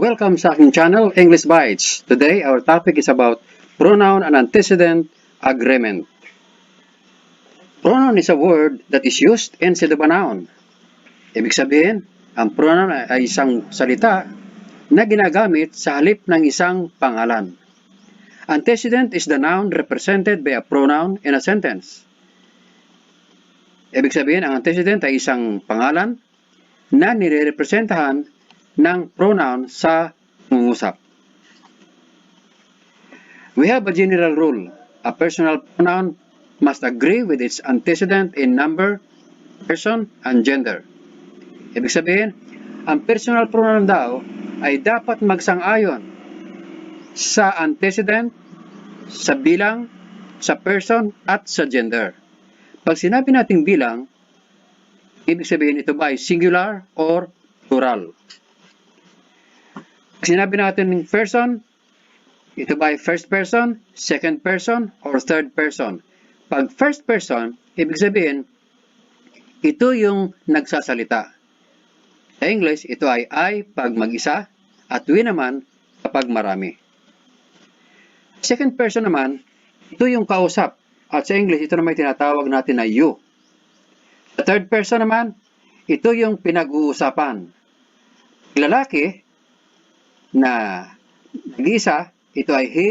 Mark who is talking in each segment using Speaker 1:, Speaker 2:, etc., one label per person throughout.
Speaker 1: Welcome sa aking channel, English Bytes. Today, our topic is about pronoun and antecedent agreement. Pronoun is a word that is used instead of a noun. Ibig sabihin, ang pronoun ay isang salita na ginagamit sa halip ng isang pangalan. Antecedent is the noun represented by a pronoun in a sentence. Ibig sabihin, ang antecedent ay isang pangalan na nire-representahan ng pronoun sa pangungusap. We have a general rule. A personal pronoun must agree with its antecedent in number, person, and gender. Ibig sabihin, ang personal pronoun daw ay dapat magsang-ayon sa antecedent, sa bilang, sa person, at sa gender. Pag sinabi nating bilang, ibig sabihin ito ba ay singular or plural? Sinabi natin ng person, ito ba ay first person, second person, or third person? Pag first person, ibig sabihin, ito yung nagsasalita. Sa English, ito ay I pag mag-isa, at we naman kapag marami. Second person naman, ito yung kausap. At sa English, ito naman tinatawag natin na you. Sa third person naman, ito yung pinag-uusapan. Lalaki, na mag-isa, ito ay he.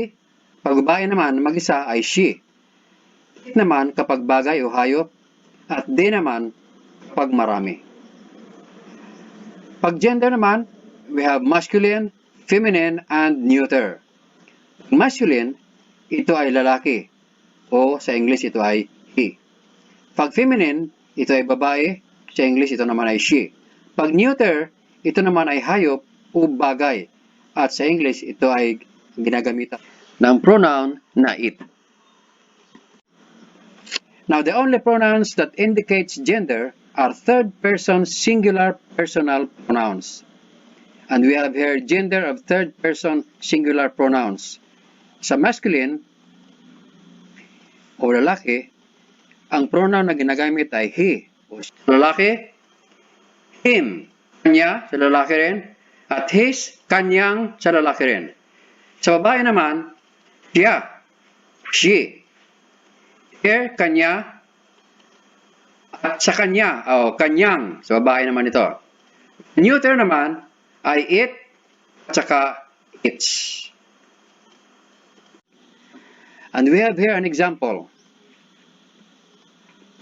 Speaker 1: Pag babae naman, mag-isa ay she. It naman kapag bagay o hayop, at they naman kapag marami. Pag gender naman, we have masculine, feminine, and neuter. Masculine, ito ay lalaki, o sa English ito ay he. Pag feminine, ito ay babae, sa English ito naman ay she. Pag neuter, ito naman ay hayop o bagay. At sa English, ito ay ginagamitan ng pronoun na it. Now, the only pronouns that indicates gender are third-person singular personal pronouns. And we have here gender of third-person singular pronouns. Sa masculine o lalaki, ang pronoun na ginagamit ay he. O sa lalaki, him. Kanya, sa lalaki rin. At his, kanyang, sa lalaki rin. Sa babae naman, siya, she. Here, kanya, at sa kanya, o kanyang, sa babae naman ito. Neuter naman, ay it, at saka its. And we have here an example.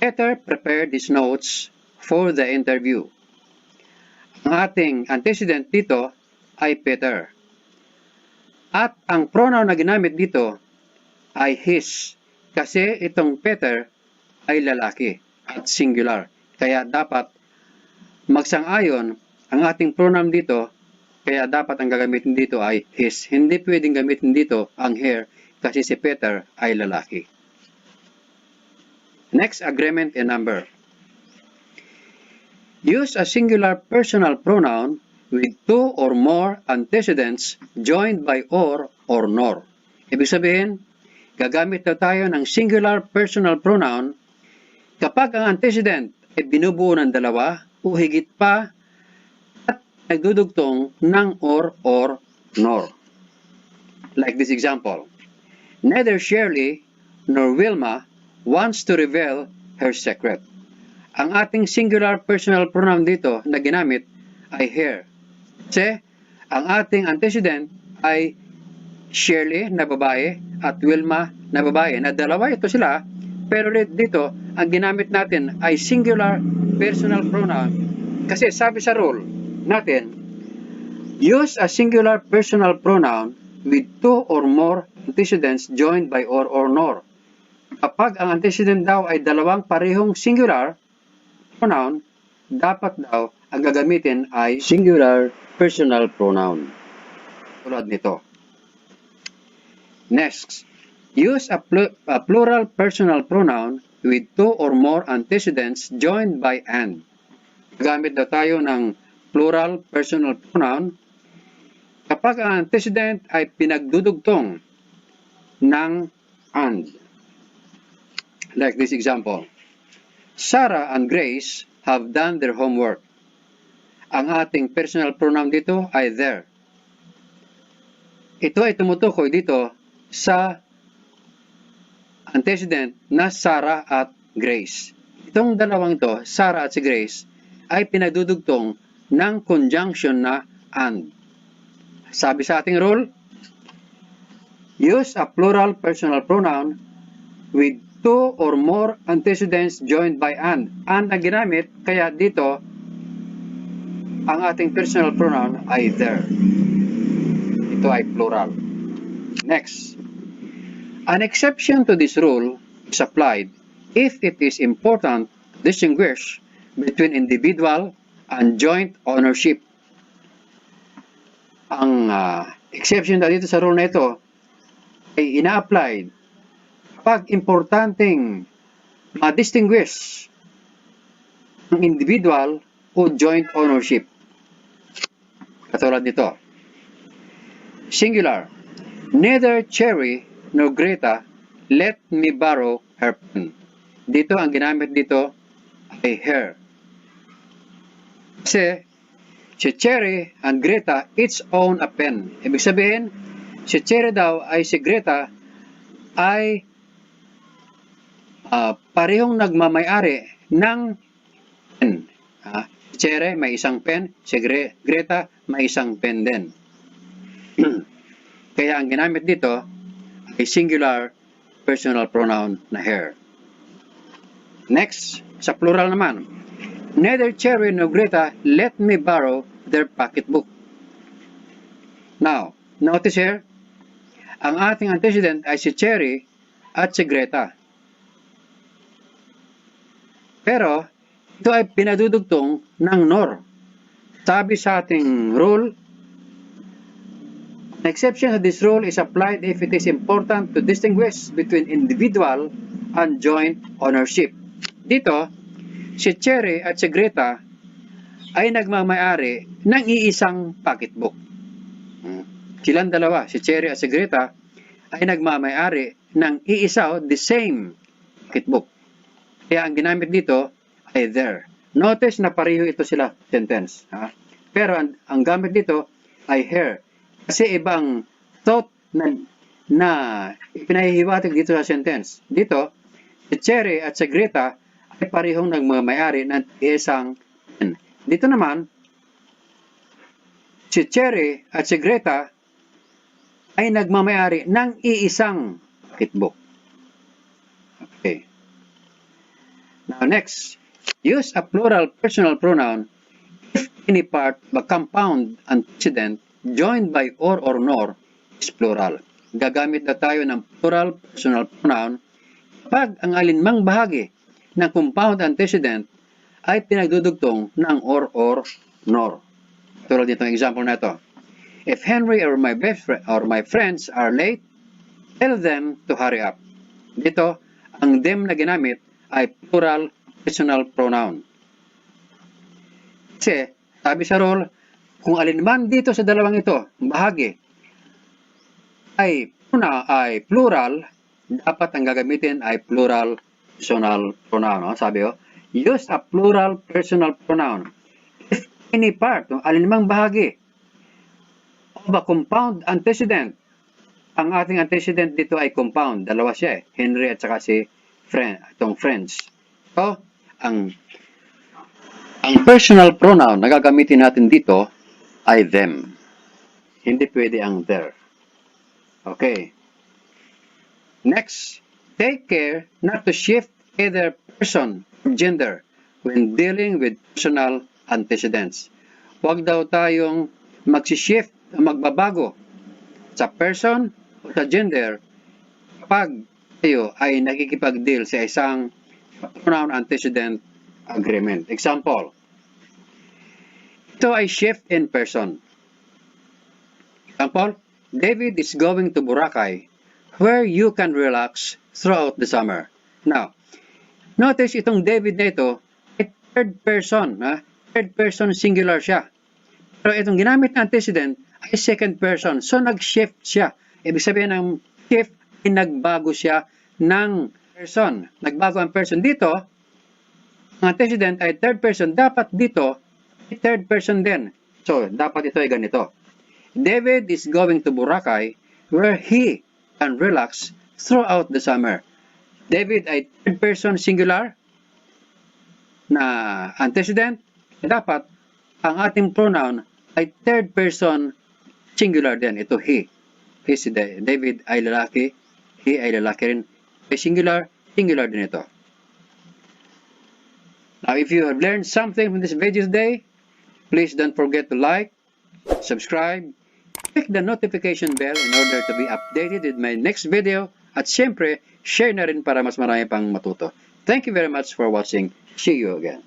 Speaker 1: Peter prepared his notes for the interview. Ang ating antecedent dito ay Peter. At ang pronoun na ginamit dito ay his. Kasi itong Peter ay lalaki at singular. Kaya dapat magsang-ayon ang ating pronoun dito. Kaya dapat ang gagamitin dito ay his. Hindi pwedeng gamitin dito ang her kasi si Peter ay lalaki. Next, agreement in number. Use a singular personal pronoun with two or more antecedents joined by or nor. Ibig sabihin, gagamit na tayo ng singular personal pronoun kapag ang antecedent ay binubuo ng dalawa o higit pa at nagdudugtong ng or nor. Like this example. Neither Shirley nor Wilma wants to reveal her secret. Ang ating singular personal pronoun dito na ginamit ay her. Kasi ang ating antecedent ay Shirley na babae at Wilma na babae. Na dalawa ito sila, pero dito ang ginamit natin ay singular personal pronoun. Kasi sabi sa rule natin, use a singular personal pronoun with two or more antecedents joined by or nor. Kapag ang antecedent daw ay dalawang parehong singular pronoun, dapat daw ang gagamitin ay singular personal pronoun. Tulad nito. Next, use a plural personal pronoun with two or more antecedents joined by and. Gagamit daw tayo ng plural personal pronoun kapag ang antecedent ay pinagdudugtong ng and. Like this example. Sarah and Grace have done their homework. Ang ating personal pronoun dito ay their. ito ay tumutukoy dito sa antecedent na Sarah at Grace. Itong dalawang ito, Sarah at si Grace, ay pinagdudugtong ng conjunction na and. Sabi sa ating rule, use a plural personal pronoun with two or more antecedents joined by and. And ang ginamit, kaya dito, ang ating personal pronoun ay there. Ito ay plural. Next. An exception to this rule is applied if it is important to distinguish between individual and joint ownership. Ang exception na dito sa rule na ito ay ina-applied kapag importanteng ma-distinguish ng individual o joint ownership. Katulad nito. Singular. Neither Cherry nor Greta let me borrow her pen. Dito, ang ginamit dito ay her. Kasi, si Cherry and Greta each own a pen. Ibig sabihin, si Cherry daw ay si Greta ay parehong nagmamayari ng pen. Si Cherry may isang pen, si Greta may isang pen din. Kaya ang ginamit dito ay singular personal pronoun na her. Next, sa plural naman. Neither Cherry nor Greta let me borrow their pocketbook. Now, notice here, ang ating antecedent ay si Cherry at si Greta. Pero, ito ay pinadudugtong ng nor. Sabi sa ating rule, an exception to this rule is applied if it is important to distinguish between individual and joint ownership. Dito, si Cherry at si Greta ay nagmamayari ng iisang pocketbook. Silang dalawa, si Cherry at si Greta, ay nagmamayari ng iisa, the same pocketbook. Kaya ang ginamit dito ay there. Notice na pareho ito sila sentence. Pero ang gamit dito ay her. Kasi ibang thought na ipinahihiwatig dito sa sentence. Dito, si Cherry at si Greta ay parehong nagmamayari ng isang pen. Dito naman, si Cherry at si Greta ay nagmamayari ng iisang pocketbook. Okay. Now next, use a plural personal pronoun if any part of a compound antecedent joined by or nor is plural. Gagamit na tayo ng plural personal pronoun kapag ang alinmang bahagi ng compound antecedent ay pinagdudugtong ng or nor. Tulad nitong example na ito. If Henry or my best friend or my friends are late, tell them to hurry up. Dito, ang them na ginamit ay plural personal pronoun. Kasi, sabi sa rule, kung alinman dito sa dalawang ito, bahagi, ay plural, dapat ang gagamitin ay plural personal pronoun. Sabi use a plural personal pronoun if any part, alinmang bahagi of a compound antecedent. Ang ating antecedent dito ay compound. Dalawa siya Henry at saka si itong friends. So, ang personal pronoun na gagamitin natin dito ay them. Hindi pwede ang their. Okay. Next, take care not to shift either person or gender when dealing with personal antecedents. Huwag daw tayong mag-shift, magbabago sa person o sa gender kapag tayo ay nakikipag-deal sa isang pronoun antecedent agreement. Example, ito ay shift in person. Example, David is going to Boracay where you can relax throughout the summer. Now, notice itong David na ito ay third person. Third person singular siya. Pero itong ginamit na antecedent ay second person. So, nag-shift siya. Ibig sabihin ng shift ay nagbago siya ng person. Nagbago ang person. Dito, ang antecedent ay third person. Dapat dito ay third person din. So, dapat ito ay ganito. David is going to Boracay where he can relax throughout the summer. David ay third person singular na antecedent. Dapat ang ating pronoun ay third person singular din. Ito he. Si David ay lalaki. He ay lalaki rin. Ay singular din ito. Now, if you have learned something from this video today, please don't forget to like, subscribe, click the notification bell in order to be updated with my next video. At syempre, share na rin para mas marami pang matuto. Thank you very much for watching. See you again.